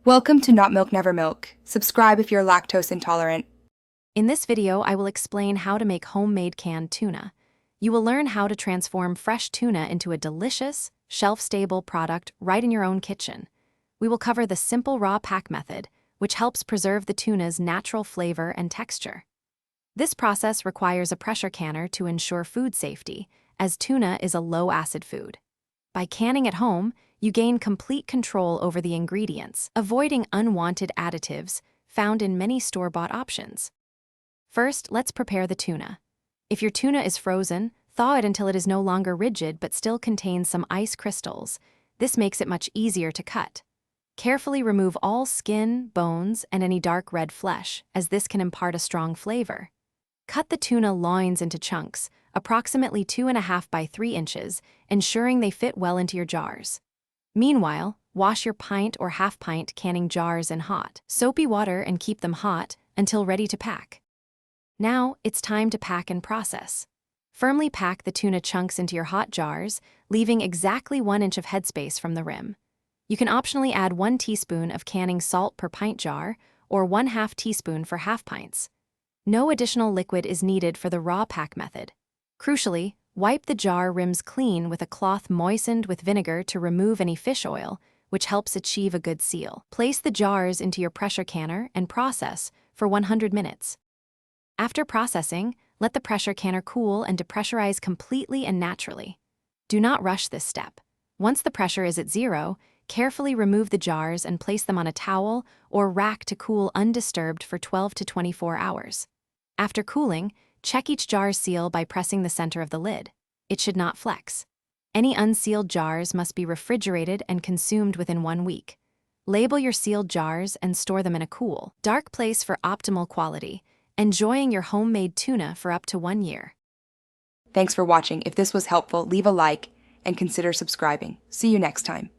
Welcome to Not Milk Never Milk. Subscribe if you're lactose intolerant. In this video, I will explain how to make homemade canned tuna. You will learn how to transform fresh tuna into a delicious, shelf-stable product right in your own kitchen. We will cover the simple raw pack method, which helps preserve the tuna's natural flavor and texture. This process requires a pressure canner to ensure food safety, as tuna is a low-acid food. By canning at home, you gain complete control over the ingredients, avoiding unwanted additives found in many store-bought options. First, let's prepare the tuna. If your tuna is frozen, thaw it until it is no longer rigid but still contains some ice crystals. This makes it much easier to cut. Carefully remove all skin, bones, and any dark red flesh, as this can impart a strong flavor. Cut the tuna loins into chunks, approximately 2.5 by 3 inches, ensuring they fit well into your jars. Meanwhile, wash your pint or half-pint canning jars in hot, soapy water and keep them hot until ready to pack. Now, it's time to pack and process. Firmly pack the tuna chunks into your hot jars, leaving exactly 1 inch of headspace from the rim. You can optionally add 1 teaspoon of canning salt per pint jar, or 1/2 teaspoon for half pints. No additional liquid is needed for the raw pack method. Crucially, wipe the jar rims clean with a cloth moistened with vinegar to remove any fish oil, which helps achieve a good seal. Place the jars into your pressure canner and process for 100 minutes. After processing, let the pressure canner cool and depressurize completely and naturally. Do not rush this step. Once the pressure is at 0, carefully remove the jars and place them on a towel or rack to cool undisturbed for 12 to 24 hours. After cooling, check each jar's seal by pressing the center of the lid. It should not flex. Any unsealed jars must be refrigerated and consumed within 1 week. Label your sealed jars and store them in a cool, dark place for optimal quality, enjoying your homemade tuna for up to 1 year. Thanks for watching. If this was helpful, leave a like and consider subscribing. See you next time.